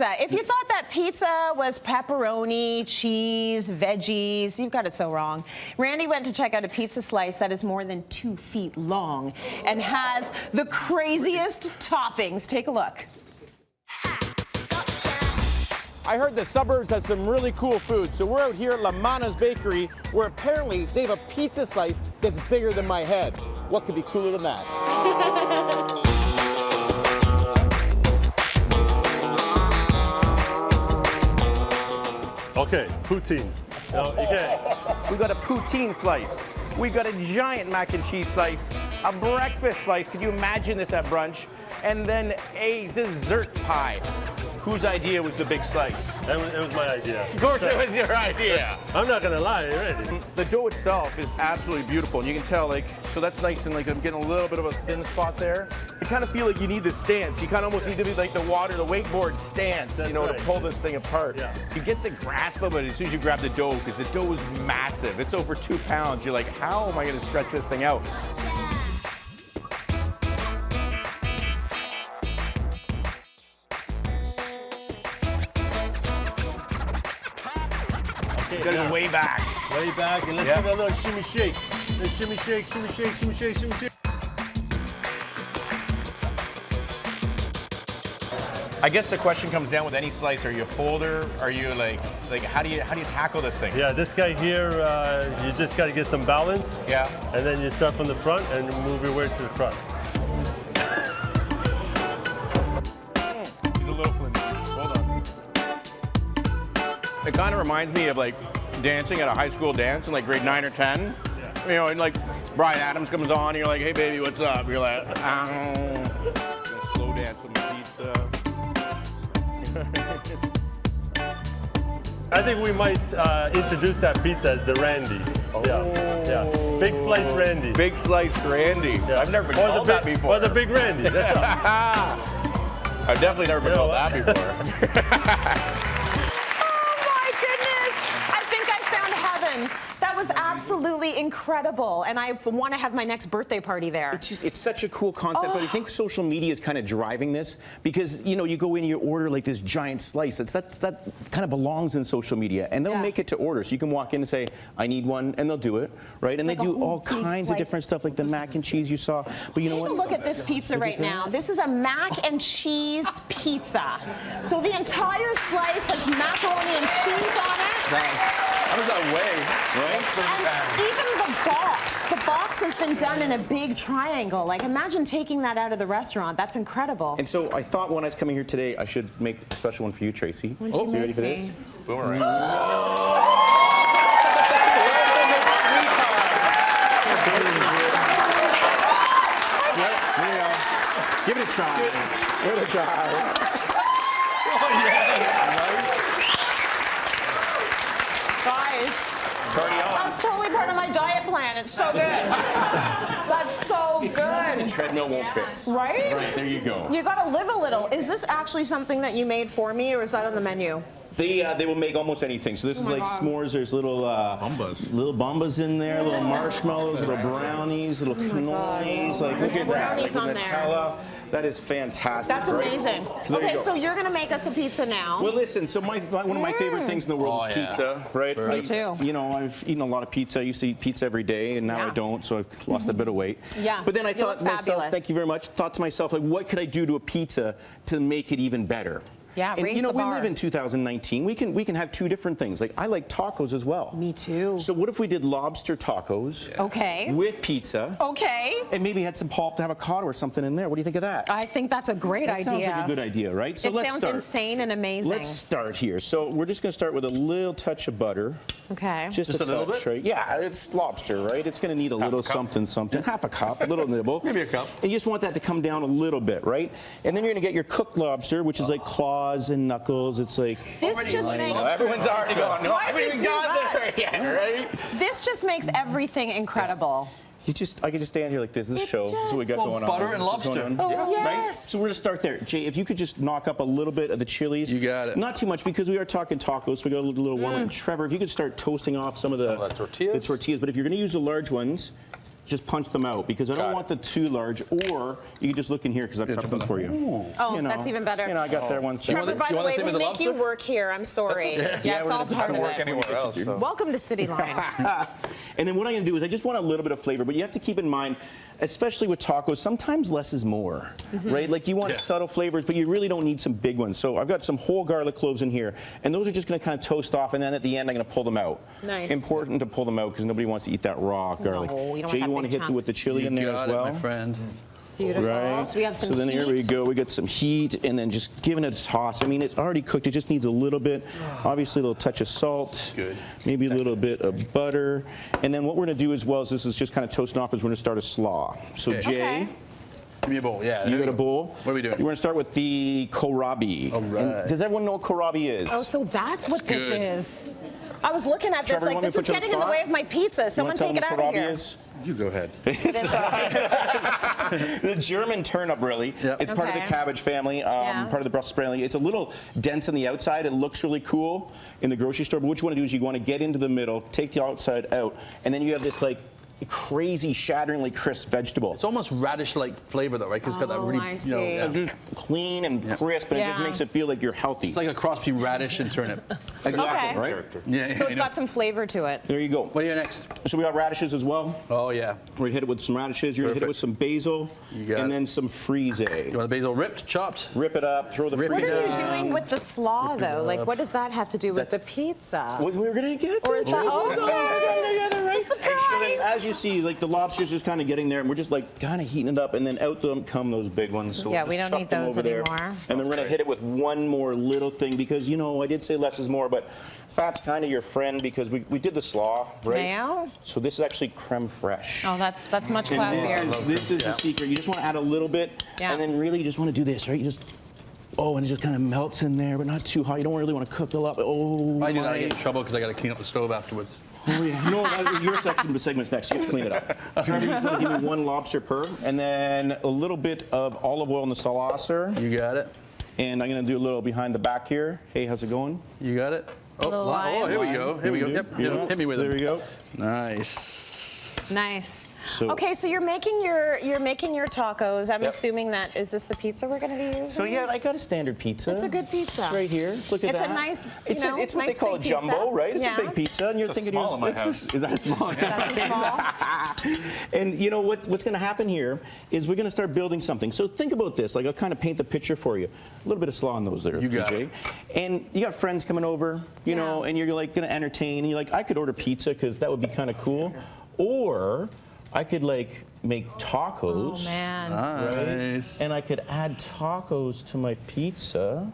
If you thought that pizza was pepperoni, cheese, veggies, you've got it so wrong. Randy went to check out a pizza slice that is more than 2 feet long and has the craziest toppings. Take a look. I heard the suburbs has some really cool food, so we're out here at La Mana's Bakery, where apparently they have a pizza slice that's bigger than my head. What could be cooler than that? Okay, poutine. No, you can't. We got a poutine slice. We got a giant mac and cheese slice, a breakfast slice. Could you imagine this at brunch? And then a dessert pie. Whose idea was the big slice? It was my idea. Of course it was your idea. I'm not gonna lie, already. The dough itself is absolutely beautiful, and you can tell, like, so that's nice, and like I'm getting a little bit of a thin spot there. I kind of feel like you need the stance. You kind of almost need to be like the wakeboard stance, That's you know, right. to pull this thing apart. Yeah. You get the grasp of it as soon as you grab the dough, because the dough is massive. It's over 2 pounds. You're like, how am I gonna stretch this thing out? Okay, Gotta now, go way back. way back, and let's Yeah. give it a little shimmy shake. Let's shimmy shake, shimmy shake, shimmy shake, shimmy shake. I guess the question comes down with any slice. Are you a folder? Are you like how do you tackle this thing? Yeah, this guy here, you just gotta get some balance. Yeah. And then you start from the front and move your way to the crust. He's a little flimsy. Hold on. It kind of reminds me of like dancing at a high school dance in like grade 9 or 10. Yeah. You know, and like Brian Adams comes on, and you're like, hey baby, what's up? You're like, ow. Gonna slow dance with my pizza. I think we might introduce that pizza as the Randy. Yeah. Big slice Randy. Big slice Randy. Yeah. I've never been Or called the that big, before. Or the big Randy. That's all. I've definitely never been You know called that before. My goodness! I think I found heaven. That was absolutely incredible, and I want to have my next birthday party there. It's such a cool concept, but I think social media is kind of driving this because, you know, you go in and you order like this giant slice. That kind of belongs in social media, and they'll Yeah. make it to order. So you can walk in and say, I need one, and they'll do it, right? And Like they a do whole all big kinds of slice. different stuff like the mac and cheese you saw. But you know Take what? a look at this pizza right now. This is a mac and cheese pizza. So the entire slice has macaroni and cheese on it. How does that weigh? And even the box has been done in a big triangle. Like, imagine taking that out of the restaurant. That's incredible. And so I thought when I was coming here today, I should make a special one for you, Tracy. What'd you So you ready make for me? this? Boomerang. Give it a try. Give it a try. Guys, Party on. that's totally part of my diet plan. It's so good. That's so It's nothing the good. treadmill won't fix. Right? Right, there you go. You gotta live a little. Is this actually something that you made for me, or is that on the menu? They will make almost anything. So this is my like God. s'mores. There's little little bombas in there, little marshmallows, little brownies, little cannolis. Like look There's at that, brownies like on the there. Nutella. That is fantastic. That's right? amazing. So there you Okay, go. so you're gonna make us a pizza now. Well, listen. So one of my favorite things in the world is pizza, right? Me too. You know, I've eaten a lot of pizza. I used to eat pizza every day, and now Yeah. I don't. So I've lost a bit of weight. Yeah, But then I you thought look to myself, fabulous. thank you very much. Thought to myself, like, what could I do to a pizza to make it even better? Yeah, and raise you know, the we bar. live in 2019. We can have two different things. Like I like tacos as well. Me too. So what if we did lobster tacos Okay. with pizza, Okay. and maybe had some pulped avocado or something in there? What do you think of that? I think that's a great That idea. sounds like a good idea, right? So It let's sounds start. insane and amazing. Let's start here. So we're just going to start with a little touch of butter. Okay. Just Just a little touch, bit? right? Yeah, it's lobster, right? It's going to need a little something, half a cup, a little nibble. Maybe a cup. And you just want that to come down a little bit, right? And then you're going to get your cooked lobster, which is like claws and knuckles. It's like This just makes Everyone's already going, no, I Why'd haven't you even do got that? there yet, right? this just makes everything incredible. I could just stand here like this. This show. This is what we got just- going on. butter and This is what's lobster. going on. Oh, Right? yes. So we're gonna start there. Jay, if you could just knock up a little bit of the chilies. You got it. Not too much because we are talking tacos. So we got a little warm. Mm. And Trevor, if you could start toasting off some of the that tortillas? But if you're gonna use the large ones, just punch them out because I don't want the too large. Or you can just look in here because I prepped them for you. Oh, You know, that's even better. You know, I got there once. Trevor, by the way, we make you work here. I'm sorry. Yeah, it's all part of work it. anywhere else. So. Welcome to Cityline. And then what I'm going to do is I just want a little bit of flavor, but you have to keep in mind, especially with tacos, sometimes less is more, right? Like you want subtle flavors, but you really don't need some big ones. So I've got some whole garlic cloves in here, and those are just going to kind of toast off, and then at the end I'm going to pull them out. Nice. Important to pull them out because nobody wants to eat that raw garlic. No, you don't Jay, want that you want to big hit chunk. with the chili in there as well? My friend. Beautiful. Right. So we have some So then here we heat. go. We got some heat, and then just giving it a toss. I mean, it's already cooked. It just needs a little bit. Obviously, a little touch of salt. Good. Maybe a little bit of butter. And then what we're going to do as well is this is just kind of toasting off. Is we're going to start a slaw. So Okay. Jay, Okay. Give me a bowl. Yeah. you there got a we go. bowl. What are we doing? We're going to start with the kohlrabi. All right. And does everyone know what kohlrabi is? Oh, so that's what good. this is. I was looking at this Trevor, you like want me this to is put you on the getting in the spot? way of my pizza. You Someone wanna tell take it them out what of kohlrabi here. is? You go ahead. The German turnip, really. Yep. It's part of the Okay. cabbage family, Yeah. part of the Brussels family. It's a little dense on the outside. It looks really cool in the grocery store. But what you want to do is you want to get into the middle, take the outside out, and then you have this like crazy, shatteringly crisp vegetable. It's almost radish-like flavor, though, right? Because it's got that Oh, really, I you know, see. Clean and crisp, and it just Yeah. makes it feel like you're healthy. it's like a cross between radish and turnip. Exactly, Okay. right? Yeah. So I it's know. got some flavor to it. There you go. What do you next? So we got radishes as well. Oh yeah. We're gonna hit it with some radishes. You're gonna hit it Perfect. with some basil, You got and it. then some frise. You want the basil ripped, chopped? Rip it up, throw the Rip What frise. are you doing with the slaw, though? Like, what does that have to do with the pizza? What we were gonna get? Or is that okay? It's a So then, surprise. as you see, like the lobster's just kind of getting there, and we're just like kind of heating it up, and then out them come those big ones. So Yeah, we'll we just don't chuck need them those over there. anymore. And then we're gonna hit it with one more little thing because you know I did say less is more, but fat's kind of your friend because we did the slaw, right? Mayo? So this is actually creme fraiche. Oh, that's much And classier. this is the secret. You just want to add a little bit, Yeah. and then really you just want to do this, right? You just, and it just kind of melts in there, but not too hot. You don't really want to cook it up. Oh, I do that. I my. get in trouble because I got to clean up the stove afterwards. Oh, yeah. No, your segment's next. You have to clean it up. Trevor, you just want to give me one lobster per, and then a little bit of olive oil in the saucer. You got it. And I'm going to do a little behind the back here. Hey, how's it going? You got it. Oh, Little lime. here we go. Here we go. Yep. Hit me with There it. we go. Nice. Nice. So- Okay, so you're making your tacos. I'm Yep. assuming that is this the pizza we're going to be using? So yeah, I got a standard pizza. It's a good pizza. It's right here. Look at It's a that. nice, you it's know, it's what nice they call a big jumbo, pizza. right? It's Yeah. a big pizza, and you're It's a thinking small in my it's house. is that a small? That's a small. And you know what's going to happen here is we're going to start building something. So think about this. Like I'll kind of paint the picture for you. A little bit of slaw on those there, You got PJ. it. And you got friends coming over, you know, Yeah. and you're like going to entertain. And you're like, I could order pizza because that would be kind of cool, or I could like make tacos. Oh, man. Nice. And I could add tacos to my pizza,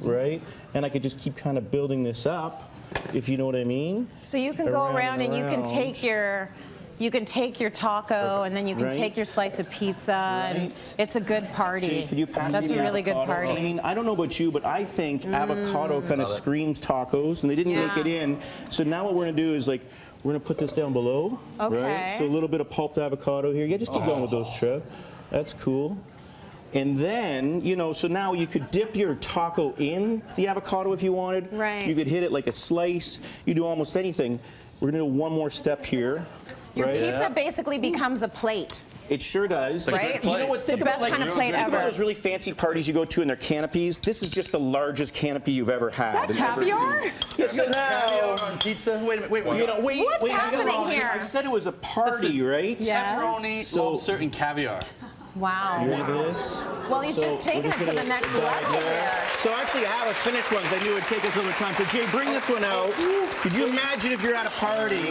right? And I could just keep kind of building this up, if you know what I mean. So you can go Around around and you can around. take your taco and then you can Right. take your slice of pizza and Right. it's a good party. Jay, could you pass That's me a the really good avocado? party. I mean, I don't know about you, but I think avocado kind of screams tacos, and they didn't make Yeah. it in. So now what we're gonna do is like, we're gonna put this down below, Okay. right? So a little bit of pulped avocado here. Yeah, just keep going with those, Trev. That's cool. And then, you know, so now you could dip your taco in the avocado if you wanted. Right. You could hit it like a slice. You do almost anything. We're gonna do one more step here. Your right? pizza basically becomes a plate. It sure does. Like a Right? plate. You know what? Think The about best like kind of plate think about ever. those really fancy parties you go to and their canopies. This is just the largest canopy you've ever had. that and ever caviar? seen. Yeah, so now. on pizza. Wait a minute. Wait. You know, wait, What's wait, I got it happening wrong. here? I said it was a party, Listen. right? Yeah. Pepperoni, So- lobster, and caviar. Wow. You ready for this? Well, he's So just taking we're it to gonna the next dive level there. here. So actually, I have a finished one 'cause I knew it would take us a little time. So Jay, bring this one out. Could you imagine if you're at a party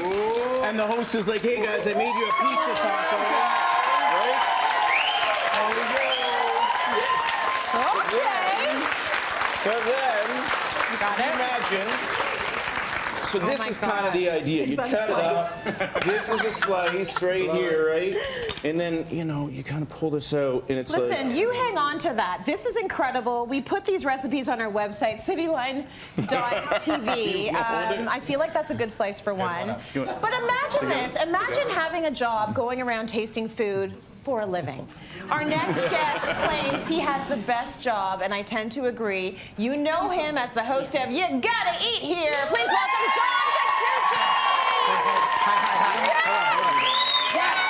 and the host is like, "Hey guys, I made you a pizza taco." Right? There we go. Okay. But then, Got can you it. imagine? So this my is kind of God. the idea. You that cut a it up. This is a slice right here, right? And then, you know, you kind of pull this out and it's Listen, like... you hang on to that. This is incredible. We put these recipes on our website, cityline.tv. I feel like that's a good slice for one. But imagine this. Imagine having a job going around tasting food for a living. Our next guest claims he has the best job, and I tend to agree. You know him as the host of You Gotta Eat Here. Please welcome John Petrucci. Yes!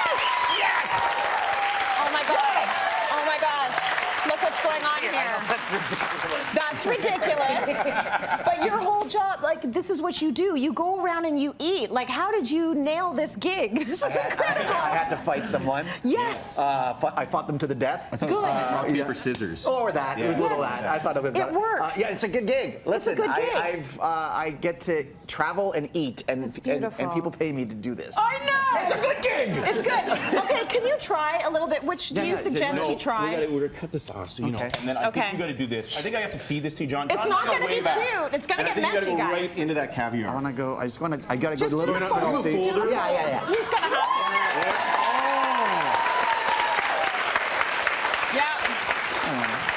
there. That's ridiculous. But your whole job, like, this is what you do. You go around and you eat. Like, how did you nail this gig? This is incredible. I had to fight someone. Yes. I fought them to the death. Good. Rock, paper, scissors. Or that. It was little that. I thought it was. It works. Yeah, it's a good gig. Listen, good gig. I get to travel and eat, and beautiful. people pay me to do this. I know. It's a good gig. It's good. Okay, can you try a little bit? Which do you suggest he try? We're gonna cut the sauce, so you know. Okay. And then I Okay. think you gotta do this. I think I have to feed this to you, John. It's John's not go gonna way be back. cute. It's gonna And I get think you messy, gotta go guys. right into that I caviar. want to go. I gotta go Just a little do bit the fold. salty. Do the folder. Yeah. He's gonna have it. Yeah.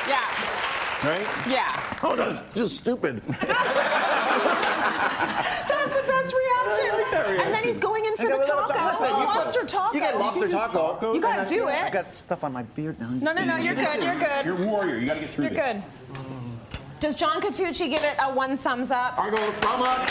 Yeah. Right? Yeah. Oh, that's just stupid. That's the best reaction. I like that reaction. And then he's going in for the taco. Lobster taco. You get lobster taco. You gotta do I it. got stuff on my beard now. No, you're good. You're good. You're a warrior. You gotta get through You're this. good. Does John Catucci give it a 1 thumbs up? I go, come on.